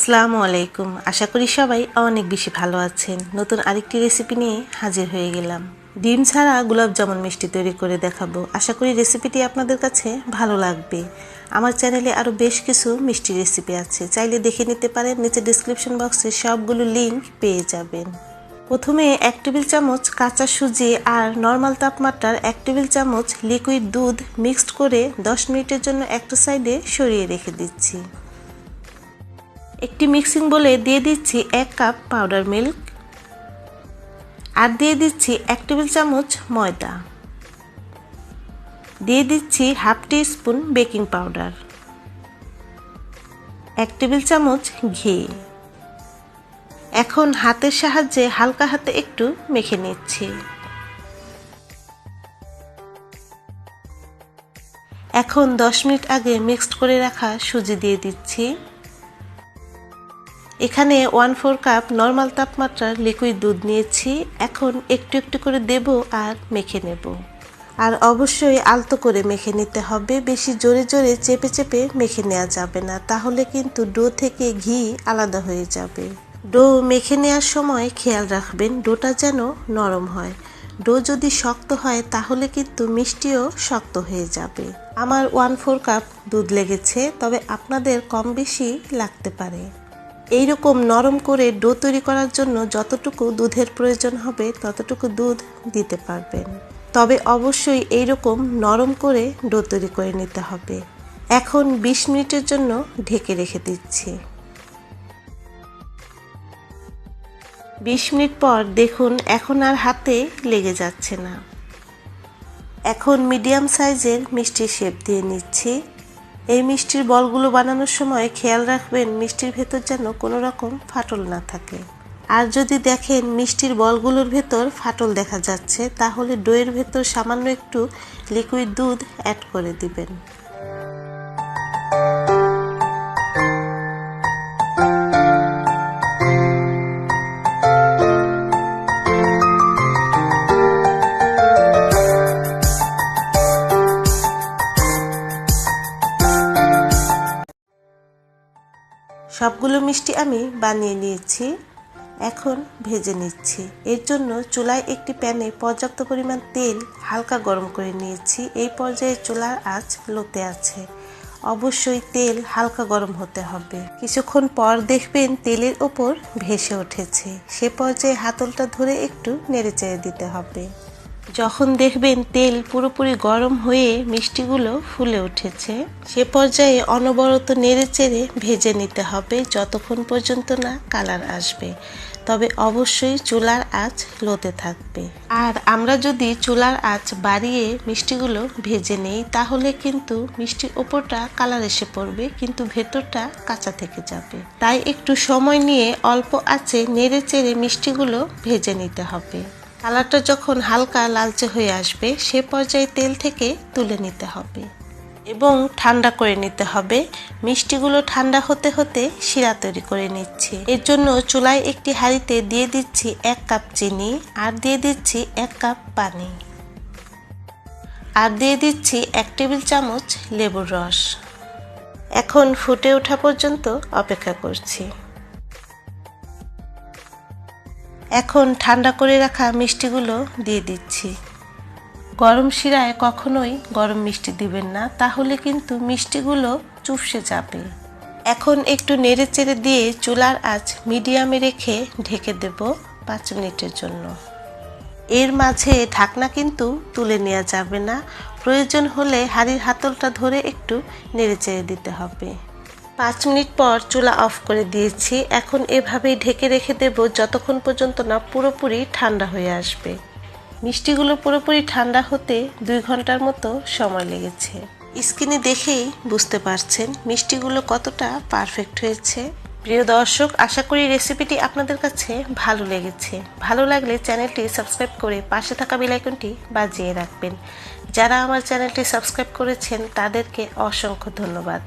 আসসালামু আলাইকুম। আশা করি সবাই অনেক বেশি ভালো আছেন। নতুন আরেকটি রেসিপি নিয়ে হাজির হয়ে গেলাম। ডিম ছাড়া গোলাপজামুন মিষ্টি তৈরি করে দেখাবো। আশা করি রেসিপিটি আপনাদের কাছে ভালো লাগবে। আমার চ্যানেলে আরও বেশ কিছু মিষ্টি রেসিপি আছে, চাইলে দেখে নিতে পারেন। নিচে ডেসক্রিপশন বক্সে সবগুলো লিঙ্ক পেয়ে যাবেন। প্রথমে 1 টেবিল চামচ কাঁচা সুজি আর নর্মাল তাপমাত্রার 1 টেবিল চামচ লিকুইড দুধ মিক্সড করে 10 মিনিটের জন্য একটা সাইডে সরিয়ে রেখে দিচ্ছি। একটি মিক্সিং বোলে দিয়ে দিচ্ছি 1 কাপ পাউডার মিল্ক আর দিয়ে দিচ্ছি 1 টেবিল চামচ ময়দা, দিয়ে দিচ্ছি হাফ টি স্পুন বেকিং পাউডার, 1 টেবিল চামচ ঘি। এখন হাতের সাহায্যে হালকা হাতে একটু মেখে নিচ্ছি। এখন 10 মিনিট আগে মিক্সড করে রাখা সুজি দিয়ে দিচ্ছি। এখানে 1/4 কাপ নর্মাল তাপমাত্রার লিকুইড দুধ নিয়েছি। এখন একটু একটু করে দেব আর মেখে নেব। আর অবশ্যই আলতো করে মেখে নিতে হবে, বেশি জোরে জোরে চেপে চেপে মেখে নেওয়া যাবে না, তাহলে কিন্তু ডো থেকে ঘি আলাদা হয়ে যাবে। ডো মেখে নেওয়ার সময় খেয়াল রাখবেন ডোটা যেন নরম হয়। ডো যদি শক্ত হয় তাহলে কিন্তু মিষ্টিও শক্ত হয়ে যাবে। আমার 1/4 কাপ দুধ লেগেছে, তবে আপনাদের কম বেশি লাগতে পারে। এইরকম নরম করে ডো তৈরি করার জন্য যতটুকু দুধের প্রয়োজন হবে ততটুকু দুধ দিতে পারবেন, তবে অবশ্যই এইরকম নরম করে ডো তৈরি করে নিতে হবে। এখন 20 মিনিটের জন্য ঢেকে রেখে দিচ্ছি। 20 মিনিট পর দেখুন এখন আর হাতে লেগে যাচ্ছে না। এখন মিডিয়াম সাইজের মিষ্টির শেপ দিয়ে নিচ্ছি। এই মিষ্টির বলগুলো বানানোর সময় খেয়াল রাখবেন মিষ্টির ভেতর যেন কোনো রকম ফাটল না থাকে। আর যদি দেখেন মিষ্টির বলগুলোর ভেতর ফাটল দেখা যাচ্ছে তাহলে ডোয়ের ভেতর সামান্য একটু লিকুইড দুধ অ্যাড করে দিবেন। সবগুলো মিষ্টি আমি বানিয়ে নিয়েছি, এখন ভেজে নিচ্ছি। এর জন্য চুলায় একটি প্যানে পর্যাপ্ত পরিমাণ তেল হালকা গরম করে নিয়েছি। এই পর্যায়ে চুলার আঁচ লোতে আছে, অবশ্যই তেল হালকা গরম হতে হবে। কিছুক্ষণ পর দেখবেন তেলের ওপর ভেসে উঠেছে, সে পর্যায়ে হাতলটা ধরে একটু নেড়েচেড়ে দিতে হবে। যখন দেখবেন তেল পুরোপুরি গরম হয়ে মিষ্টিগুলো ফুলে উঠেছে, সে পর্যায়ে অনবরত নেড়েচেড়ে ভেজে নিতে হবে যতক্ষণ পর্যন্ত না কালার আসবে, তবে অবশ্যই চুলার আঁচ লোতে থাকবে। আর আমরা যদি চুলার আঁচ বাড়িয়ে মিষ্টিগুলো ভেজে নেই তাহলে কিন্তু মিষ্টির ওপরটা কালার এসে পড়বে কিন্তু ভেতরটা কাঁচা থেকে যাবে। তাই একটু সময় নিয়ে অল্প আঁচে নেড়েচেড়ে মিষ্টিগুলো ভেজে নিতে হবে। কালারটা যখন হালকা লালচে হয়ে আসবে সে পর্যায়ে তেল থেকে তুলে নিতে হবে এবং ঠান্ডা করে নিতে হবে। মিষ্টিগুলো ঠান্ডা হতে হতে শিরা তৈরি করে নিচ্ছি। এর জন্য চুলায় একটি হাঁড়িতে দিয়ে দিচ্ছি 1 কাপ চিনি আর দিয়ে দিচ্ছি 1 কাপ পানি আর দিয়ে দিচ্ছি 1 টেবিল চামচ লেবুর রস। এখন ফুটে ওঠা পর্যন্ত অপেক্ষা করছি। এখন ঠান্ডা করে রাখা মিষ্টিগুলো দিয়ে দিচ্ছি। গরম শিরায় কখনোই গরম মিষ্টি দিবেন না, তাহলে কিন্তু মিষ্টিগুলো চুপসে যাবে। এখন একটু নেড়েচেড়ে দিয়ে চুলার আঁচ মিডিয়ামে রেখে ঢেকে দেব 5 মিনিটের জন্য। এর মাঝে ঢাকনা কিন্তু তুলে নেওয়া যাবে না, প্রয়োজন হলে হাঁড়ির হাতলটা ধরে একটু নেড়েচেড়ে দিতে হবে। 5 মিনিট পর চুলা অফ করে দিয়েছি। এখন এভাবেই ঢেকে রেখে দেব যতক্ষণ পর্যন্ত না পুরোপুরি ঠান্ডা হয়ে আসবে। মিষ্টিগুলো পুরোপুরি ঠান্ডা হতে 2 ঘন্টার মতো সময় লেগেছে। স্ক্রিনে দেখেই বুঝতে পারছেন মিষ্টিগুলো কতটা পারফেক্ট হয়েছে। প্রিয় দর্শক, আশা করি রেসিপিটি আপনাদের কাছে ভালো লেগেছে। ভালো লাগলে চ্যানেলটি সাবস্ক্রাইব করে পাশে থাকা বেল আইকনটি বাজিয়ে রাখবেন। যারা আমার চ্যানেলটি সাবস্ক্রাইব করেছেন তাদেরকে অসংখ্য ধন্যবাদ।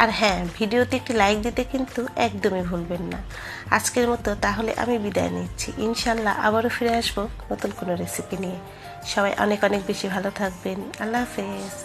আর হ্যাঁ, ভিডিওতে একটি লাইক দিতে কিন্তু একদমই ভুলবেন না। আজকের মতো তাহলে আমি বিদায় নিচ্ছি। ইনশাল্লাহ আবারও ফিরে আসবো নতুন কোনো রেসিপি নিয়ে। সবাই অনেক অনেক বেশি ভালো থাকবেন। আল্লাহ হাফেজ।